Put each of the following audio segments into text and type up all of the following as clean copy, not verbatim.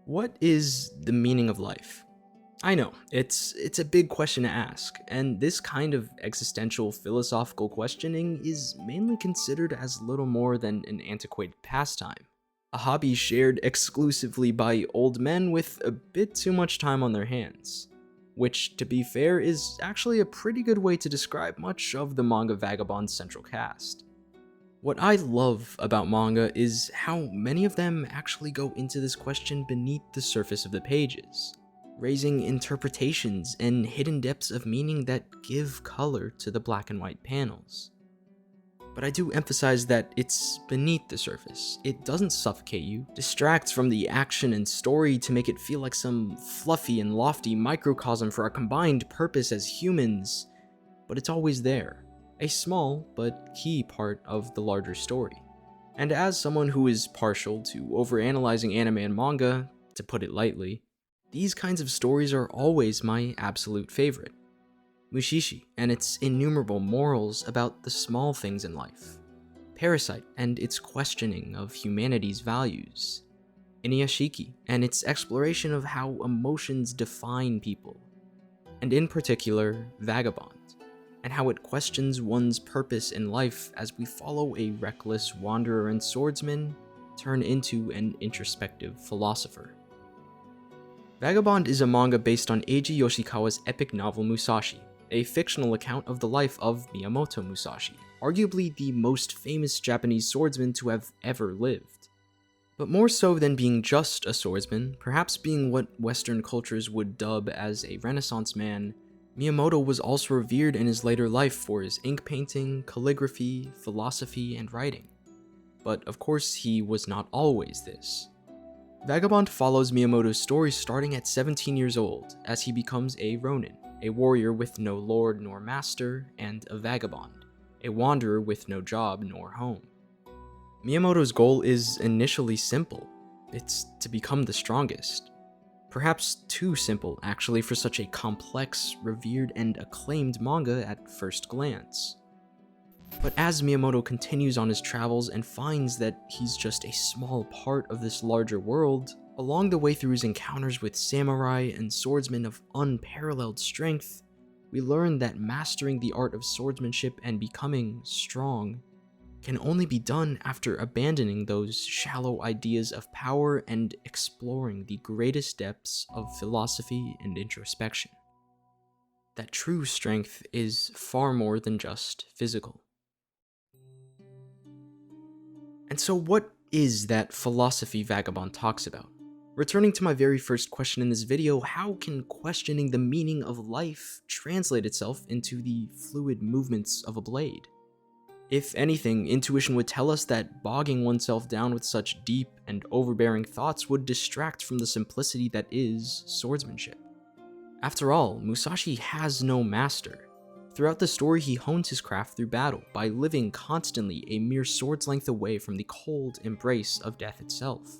What is the meaning of life? I know, it's a big question to ask, and this kind of existential philosophical questioning is mainly considered as little more than an antiquated pastime. A hobby shared exclusively by old men with a bit too much time on their hands. Which, to be fair, is actually a pretty good way to describe much of the manga Vagabond's central cast. What I love about manga is how many of them actually go into this question beneath the surface of the pages, raising interpretations and hidden depths of meaning that give color to the black and white panels. But I do emphasize that it's beneath the surface. It doesn't suffocate you, distracts from the action and story to make it feel like some fluffy and lofty microcosm for our combined purpose as humans, but it's always there. A small but key part of the larger story. And as someone who is partial to overanalyzing anime and manga, to put it lightly, these kinds of stories are always my absolute favorite. Musashi and its innumerable morals about the small things in life. Parasite and its questioning of humanity's values. Inuyashiki and its exploration of how emotions define people. And in particular, Vagabond, and how it questions one's purpose in life as we follow a reckless wanderer and swordsman turn into an introspective philosopher. Vagabond is a manga based on Eiji Yoshikawa's epic novel Musashi, a fictional account of the life of Miyamoto Musashi, arguably the most famous Japanese swordsman to have ever lived. But more so than being just a swordsman, perhaps being what Western cultures would dub as a Renaissance man, Miyamoto was also revered in his later life for his ink painting, calligraphy, philosophy, and writing. But of course, he was not always this. Vagabond follows Miyamoto's story starting at 17 years old, as he becomes a ronin, a warrior with no lord nor master, and a vagabond, a wanderer with no job nor home. Miyamoto's goal is initially simple. It's to become the strongest. Perhaps too simple, actually, for such a complex, revered, and acclaimed manga at first glance. But as Miyamoto continues on his travels and finds that he's just a small part of this larger world, along the way through his encounters with samurai and swordsmen of unparalleled strength, we learn that mastering the art of swordsmanship and becoming strong can only be done after abandoning those shallow ideas of power and exploring the greatest depths of philosophy and introspection. That true strength is far more than just physical. And so what is that philosophy Vagabond talks about? Returning to my very first question in this video, how can questioning the meaning of life translate itself into the fluid movements of a blade? If anything, intuition would tell us that bogging oneself down with such deep and overbearing thoughts would distract from the simplicity that is swordsmanship. After all, Musashi has no master. Throughout the story, he hones his craft through battle by living constantly a mere sword's length away from the cold embrace of death itself.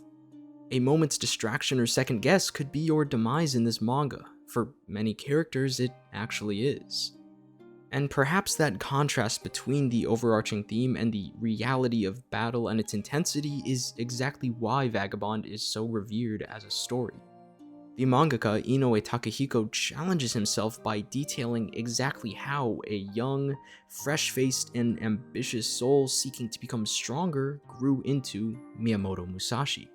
A moment's distraction or second guess could be your demise in this manga. For many characters, it actually is. And perhaps that contrast between the overarching theme and the reality of battle and its intensity is exactly why Vagabond is so revered as a story. The mangaka Inoue Takehiko challenges himself by detailing exactly how a young, fresh-faced, and ambitious soul seeking to become stronger grew into Miyamoto Musashi,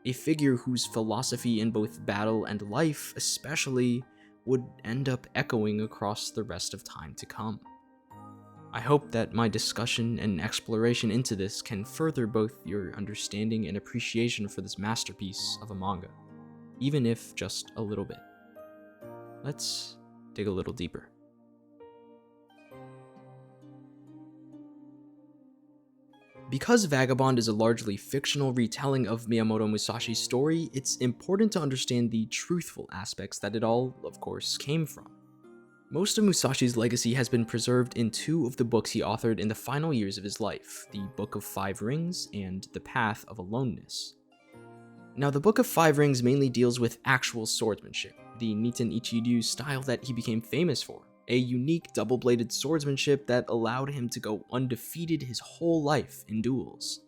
a figure whose philosophy in both battle and life especially would end up echoing across the rest of time to come. I hope that my discussion and exploration into this can further both your understanding and appreciation for this masterpiece of a manga, even if just a little bit. Let's dig a little deeper. Because Vagabond is a largely fictional retelling of Miyamoto Musashi's story, it's important to understand the truthful aspects that it all, of course, came from. Most of Musashi's legacy has been preserved in two of the books he authored in the final years of his life, the Book of Five Rings and The Path of Aloneness. Now, the Book of Five Rings mainly deals with actual swordsmanship, the Niten Ichiryu style that he became famous for, a unique double-bladed swordsmanship that allowed him to go undefeated his whole life in duels.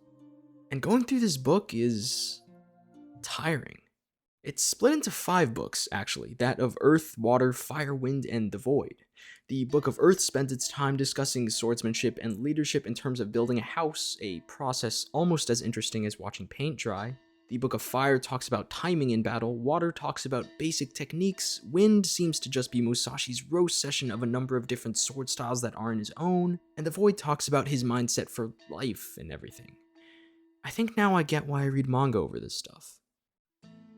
And going through this book is tiring. It's split into 5 books, actually, that of Earth, Water, Fire, Wind, and the Void. The Book of Earth spends its time discussing swordsmanship and leadership in terms of building a house, a process almost as interesting as watching paint dry. The Book of Fire talks about timing in battle, Water talks about basic techniques, Wind seems to just be Musashi's roast session of a number of different sword styles that aren't his own, and the Void talks about his mindset for life and everything. I think now I get why I read manga over this stuff.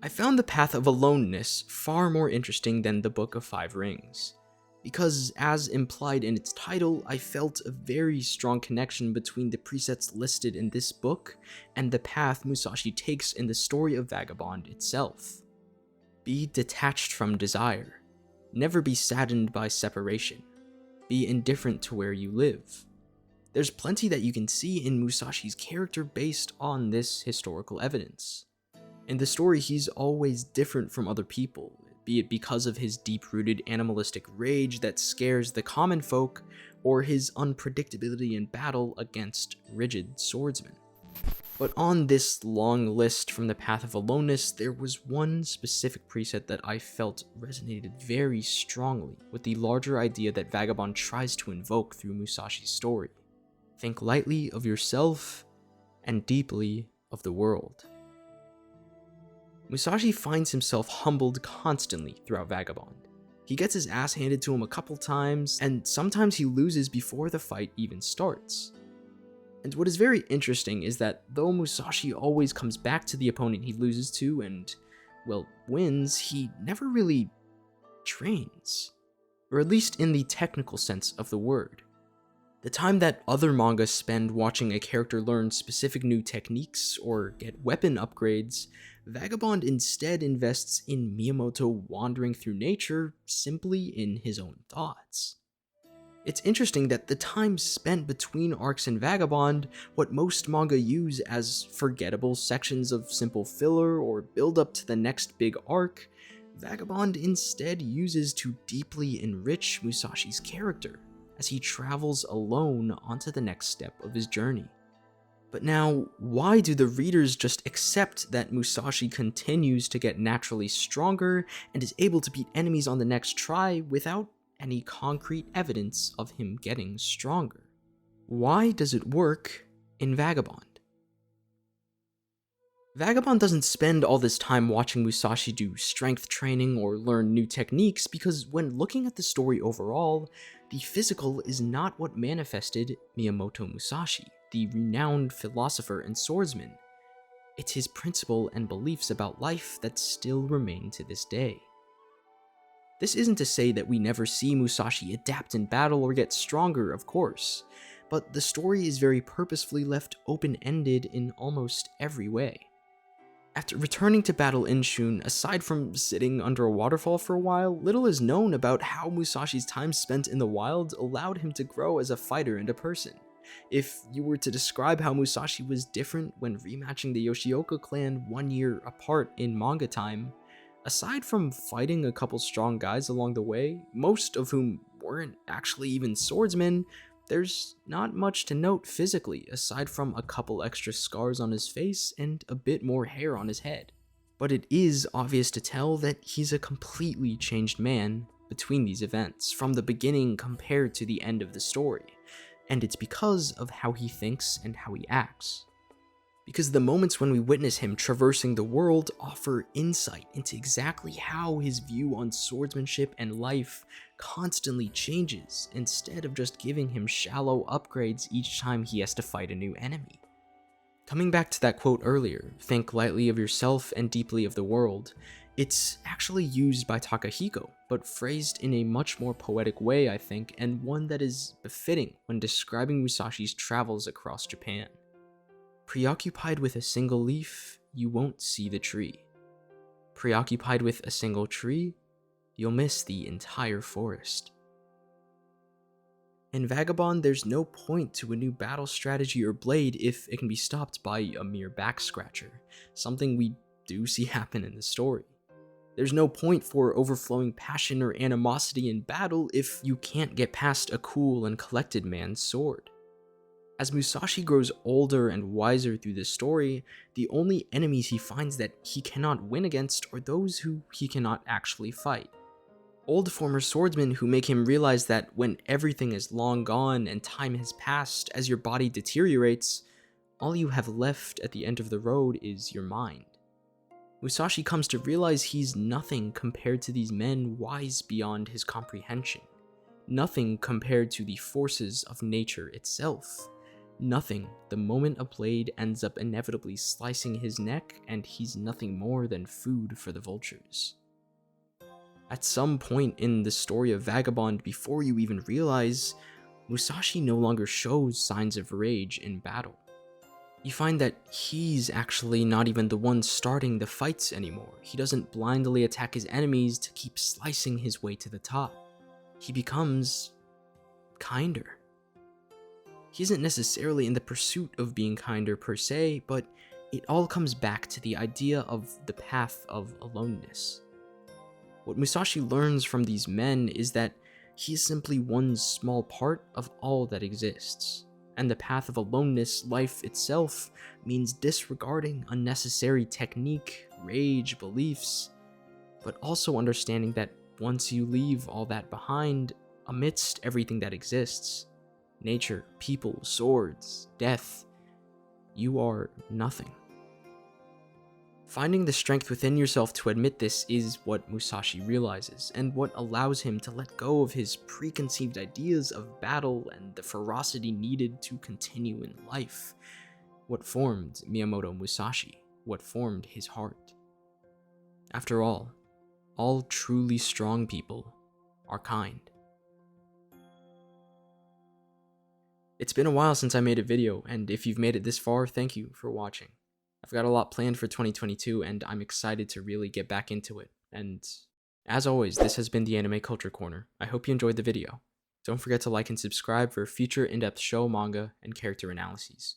I found the Path of Aloneness far more interesting than the Book of Five Rings, because as implied in its title, I felt a very strong connection between the presets listed in this book and the path Musashi takes in the story of Vagabond itself. Be detached from desire. Never be saddened by separation. Be indifferent to where you live. There's plenty that you can see in Musashi's character based on this historical evidence. In the story, he's always different from other people, be it because of his deep-rooted animalistic rage that scares the common folk, or his unpredictability in battle against rigid swordsmen. But on this long list from the Path of Aloneness, there was one specific preset that I felt resonated very strongly with the larger idea that Vagabond tries to invoke through Musashi's story. Think lightly of yourself and deeply of the world. Musashi finds himself humbled constantly throughout Vagabond. He gets his ass handed to him a couple times, and sometimes he loses before the fight even starts. And what is very interesting is that though Musashi always comes back to the opponent he loses to and, well, wins, he never really trains. Or at least in the technical sense of the word. The time that other manga spend watching a character learn specific new techniques or get weapon upgrades, Vagabond instead invests in Miyamoto wandering through nature simply in his own thoughts. It's interesting that the time spent between arcs in Vagabond, what most manga use as forgettable sections of simple filler or build up to the next big arc, Vagabond instead uses to deeply enrich Musashi's character as he travels alone onto the next step of his journey. But now, why do the readers just accept that Musashi continues to get naturally stronger and is able to beat enemies on the next try without any concrete evidence of him getting stronger? Why does it work in Vagabond? Vagabond doesn't spend all this time watching Musashi do strength training or learn new techniques because when looking at the story overall, the physical is not what manifested Miyamoto Musashi, the renowned philosopher and swordsman. It's his principle and beliefs about life that still remain to this day. This isn't to say that we never see Musashi adapt in battle or get stronger, of course, but the story is very purposefully left open-ended in almost every way. After returning to Battle Inshun, aside from sitting under a waterfall for a while, little is known about how Musashi's time spent in the wild allowed him to grow as a fighter and a person. If you were to describe how Musashi was different when rematching the Yoshioka clan 1 year apart in manga time, aside from fighting a couple strong guys along the way, most of whom weren't actually even swordsmen, there's not much to note physically aside from a couple extra scars on his face and a bit more hair on his head. But it is obvious to tell that he's a completely changed man between these events, from the beginning compared to the end of the story, and it's because of how he thinks and how he acts. Because the moments when we witness him traversing the world offer insight into exactly how his view on swordsmanship and life constantly changes, instead of just giving him shallow upgrades each time he has to fight a new enemy. Coming back to that quote earlier, think lightly of yourself and deeply of the world, it's actually used by Takahiko, but phrased in a much more poetic way, I think, and one that is befitting when describing Musashi's travels across Japan. Preoccupied with a single leaf, you won't see the tree. Preoccupied with a single tree, you'll miss the entire forest. In Vagabond, there's no point to a new battle strategy or blade if it can be stopped by a mere back scratcher, something we do see happen in the story. There's no point for overflowing passion or animosity in battle if you can't get past a cool and collected man's sword. As Musashi grows older and wiser through this story, the only enemies he finds that he cannot win against are those who he cannot actually fight. Old former swordsmen who make him realize that when everything is long gone and time has passed as your body deteriorates, all you have left at the end of the road is your mind. Musashi comes to realize he's nothing compared to these men wise beyond his comprehension. Nothing compared to the forces of nature itself. Nothing the moment a blade ends up inevitably slicing his neck and he's nothing more than food for the vultures. At some point in the story of Vagabond, before you even realize, Musashi no longer shows signs of rage in battle. You find that he's actually not even the one starting the fights anymore. He doesn't blindly attack his enemies to keep slicing his way to the top. He becomes kinder. He isn't necessarily in the pursuit of being kinder per se, but it all comes back to the idea of the path of aloneness. What Musashi learns from these men is that he is simply one small part of all that exists, and the path of aloneness, life itself, means disregarding unnecessary technique, rage, beliefs, but also understanding that once you leave all that behind, amidst everything that exists, nature, people, swords, death, you are nothing. Finding the strength within yourself to admit this is what Musashi realizes, and what allows him to let go of his preconceived ideas of battle and the ferocity needed to continue in life. What formed Miyamoto Musashi, what formed his heart. After all truly strong people are kind. It's been a while since I made a video, and if you've made it this far, thank you for watching. I've got a lot planned for 2022, and I'm excited to really get back into it. And as always, this has been the Anime Culture Corner. I hope you enjoyed the video. Don't forget to like and subscribe for future in-depth show, manga, and character analyses.